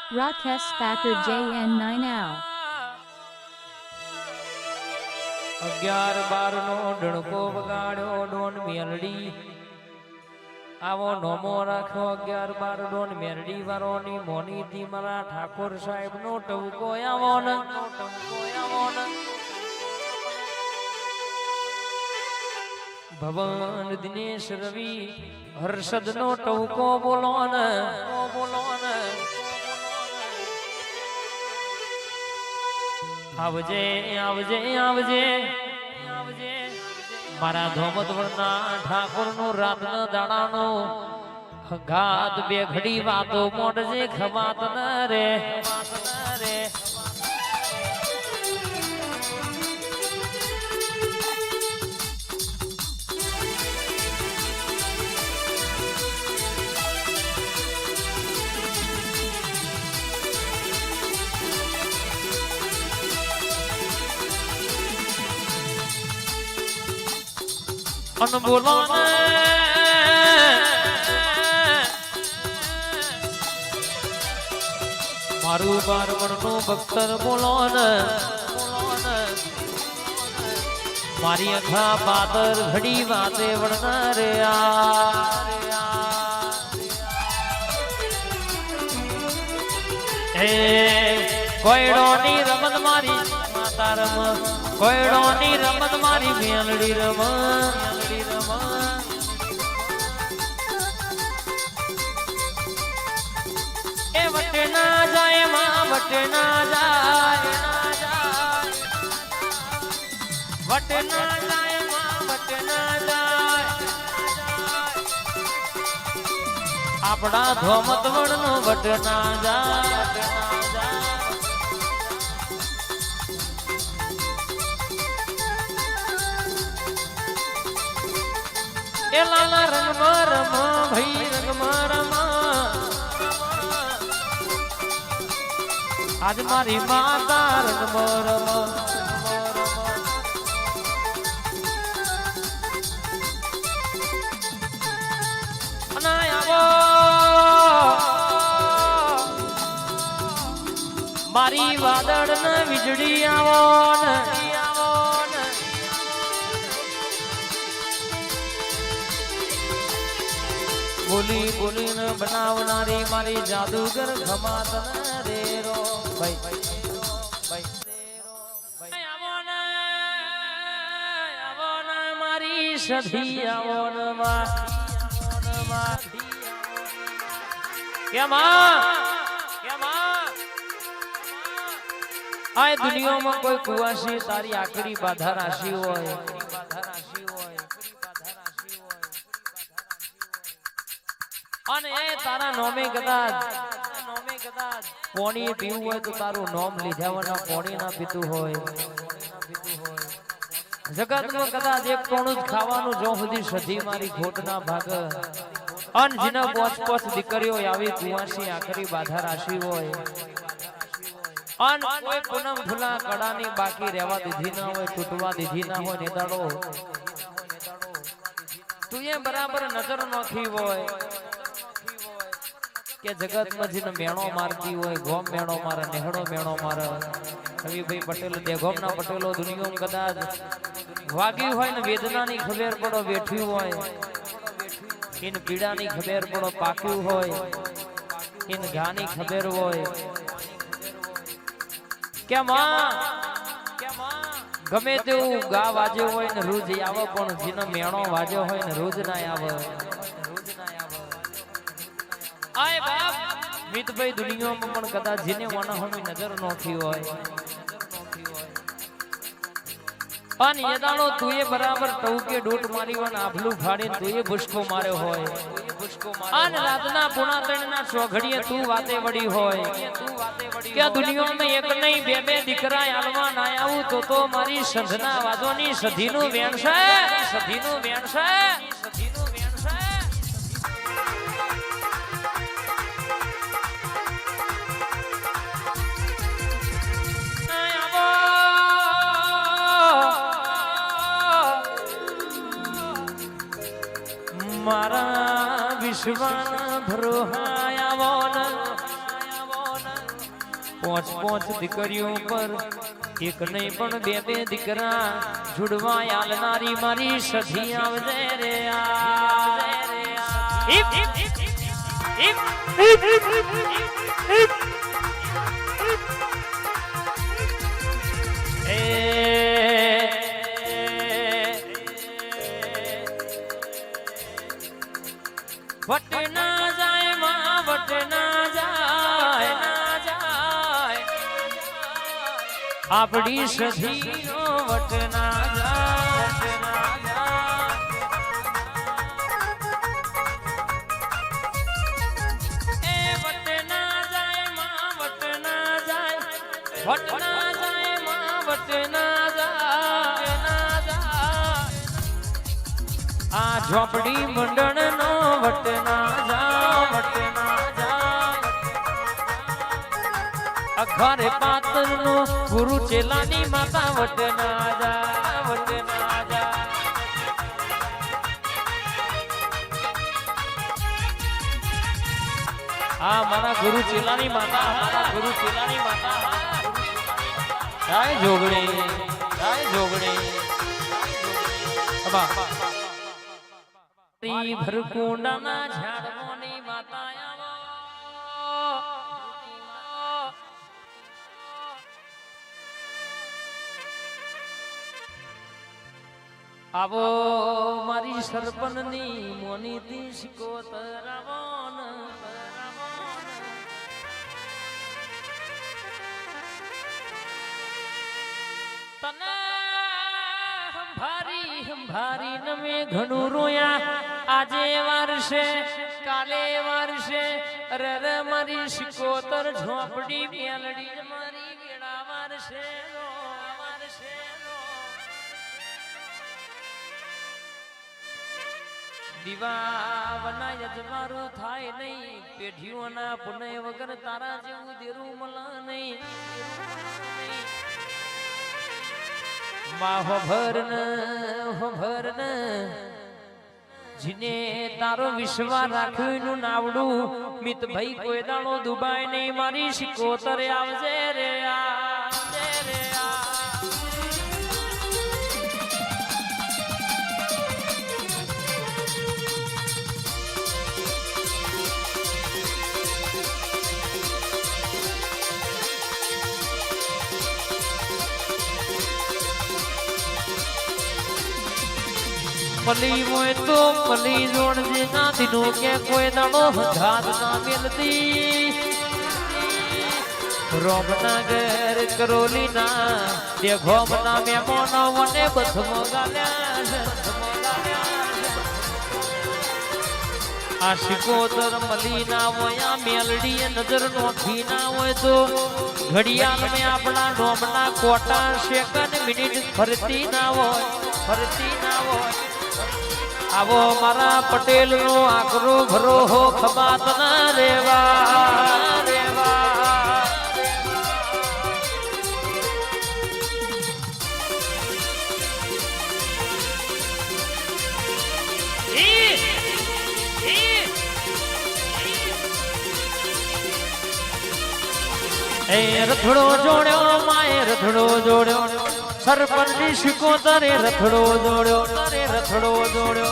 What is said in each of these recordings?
Rakesh Thakur JN9 Now. 11-12 નો ડણકો વગાડ્યો Don Meldi આવો નોમો રાખ્યો 11-12 Don Meldi વાળોની Mouni થી મારા ઠાકોર સાહેબ નો ટવકો આવો ને ભવન દિનેશ રવિ હર્ષદ નો ટવકો બોલો ને આવજે આવજે આવજે મારા ધોમતવરના ઠાકોર નું રાત ના દાડાનો ગાત બે ઘડી વાતો મોડજે ખવાત ન રે બોલો ને મારું બારમણ નું ભક્તર બોલો ને મારી અખા પાદર ઘડી વાતે વળનારે કોયડો ની રમત મારી માતા રમ કોયડો ની રમત મારી મેલડી રમ એ વટે ના જાય માં વટે ના જાય વટે ના જાય માં વટે ના જાય આપણા ધોમત વણ નો વટ ના જાય એ લાલા રંગમાં રમ ભાઈ રંગમાં રમ આજ મારી માતા રંગમાં રમ આવો મારી વાદળ ને વીજળી આવો ને બોલી બોલીને બનાવનારી મારી જાદુગર ખમાત રે રો ભાઈ આવો ને મારી સધી આવો ને કેમ આ દુનિયામાં કોઈ કુવાસી તારી આખરી બાધા રાશિ હોય અને એ તારા નોમે કદાચ પોણી પીવું હોય તો તારું નોમ લીધાવાના પોણી ના પીતું હોય જગતમાં કદાચ એક ટોણું જ ખાવાનું જો સુધી સધી મારી ખોટ ના ભાગ અન જેના પોચ દીકરીઓ આવી કુવાસી આખરી બાધા રાશિ હોય અન કોઈ પૂનમ ફૂલા કડાની બાકી રહેવા દીધી ના હોય તૂટવા દીધી ના હોય નેદાડો તું એ બરાબર નજર નોખી હોય કે જગતમાં જેને મેણો મારતી હોય ગોમ મેણો મારે નેહડો મેણો મારે કવિભાઈ પટેલ દેગોમ ના પટેલો દુનિયામાં કદાચ વાગ્યું હોય ને વેદનાની ખબર પડો બેઠ્યું હોય ઇન પીડાની ખબર પડો પાક્યું હોય ઇન ઘાની ખબર હોય કે માં ગમે તેવું ગા વાજ્યો હોય ને રોજ આવે પણ જેનો મેણો વાજ્યો હોય ને રોજ ના આવે આય બાપ મિતભાઈ દુનિયામાં પણ કદાચ જેને વાનાહોની નજર નોખી હોય અને યદાણો તુંએ બરાબર ટવકે ડોટ મારી વન આભલું ફાડીને તુંએ ભૂસકો માર્યો હોય અને રાતના પુણા ત્રણના ચોઘડીએ તું વાતે વડી હોય કે દુનિયામાં એક નહીં બે દીકરા આલવા ના આવું તો મારી સંધના વાદોની સધીનું વેણ છે સધીનું વેણ છે મારા વિશ્વાના ભરોહાયા વોન પાંચ પાંચ દીકરીઓ પર એક નહીં પણ બે બે દીકરા જુડવા આલનારી મારી સધી આવજે રે આવજે રે વટ ના જાય માં વટ ના જાય ના જાય આપડી સધીનો વટ ના જાય વટ ના જાય એ વટ ના જાય માં વટ ના જાય વટ ના જાય માં વટ ના જાય ના જાય આ ઝોપડી મંડળ નો વટ ના જા વટ ના જાય અઘારે પાતર નો ગુરુ ચેલાની માતા વટ ના જા વટ ના જા આ મારા ગુરુ ચેલાની માતા મારા ગુરુ ચેલાની માતા જાય જોગણી જાય જોગણી અબા ભરકુંડાના ઝાડવાની માતા આવો મારી સરપનની મોની તી શિકોતરાવન તને હંભારી નમે ઘણું રોયા આજે વારસે કાલે વારસે રર મારી શિકોતર ઝોપડી મેલડી મારી ગેડા વારસે વારસે દીવા બનાય જ મારું થાય નહીં પેઢીઓના પુનય વગર તારા જેવું દેરું મળે નહીં માં ભરન જીને તારો વિશ્વાસ રાખ્યું નું નાવડું મિત ભાઈ કોઈ દાણો દુબાઈ નહીં મારી શિકોતરે આવજે રે આવજે રે પલી હોય તો પલી જોડજે ના દીનો કે કોઈ દાડો ઘાત ના મેલતી રોમના ઘર કરોલી ના દેખો મના મેમોનો વને બથમો ગાલ્યા આ શિકોતર મલી ના હોય મેલડી નજર નોખી ના હોય તો ઘડિયાળ મે આપણા રોમના કોટા સેકન્ડ મિનિટ ફરતી ના હોય આવો મારા પટેલ નો આકરો ભરો હો ખબાત ના રેવા રેવા એ રથડો જોડ્યો માએ રથડો જોડ્યો સરપંચની શિકોતરે રથડો જોડ્યો રથડો જોડ્યો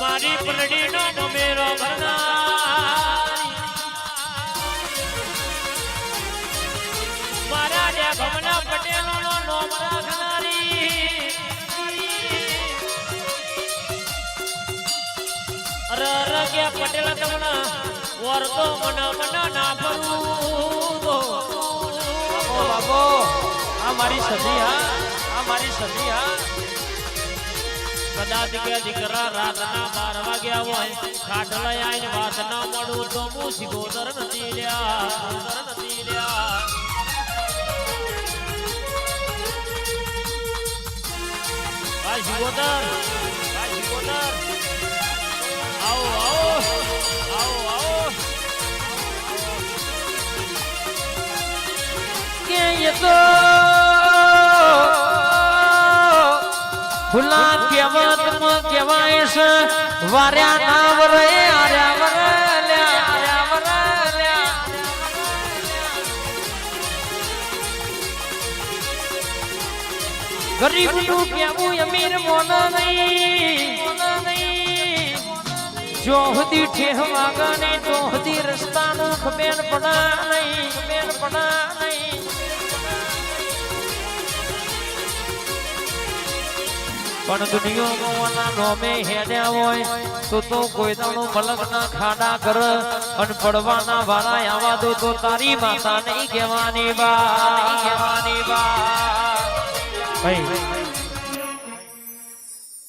મારી પલડી નો નમેરો ભરનારી મારા ડેગમના પટેલો નો નોમ રાખનારી કે પટેલ તમને વર્તો મન ના ભરું તો બાબો આ મારી સધી આ મારી સધી કદાચ કે દીકરા રાતના 12 વાગ્યા હોય ખાટલા આઈને વાત ના મળું તો હું શિકોતર નથી લ્યા આ શિકોતર આવો તો ભૂલા કહેવતમાં કહેવાય છે વાર્યા ના વરે આર્યા વરે લ્યા વરે લ્યા ગરીબ નું કેવું અમીર મોના નહીં જો હદી ઠેહ વાગને તો હદી રસ્તાનું ખબેર પડા નહીં પણ દુનિયામાં નોમે હેડ્યા હોય તો કોઈ દાણો મલક ના ખાડા કર અને પડવાના વાળા આવા દો તો તારી માતા નહીં કહેવાની બા ભાઈ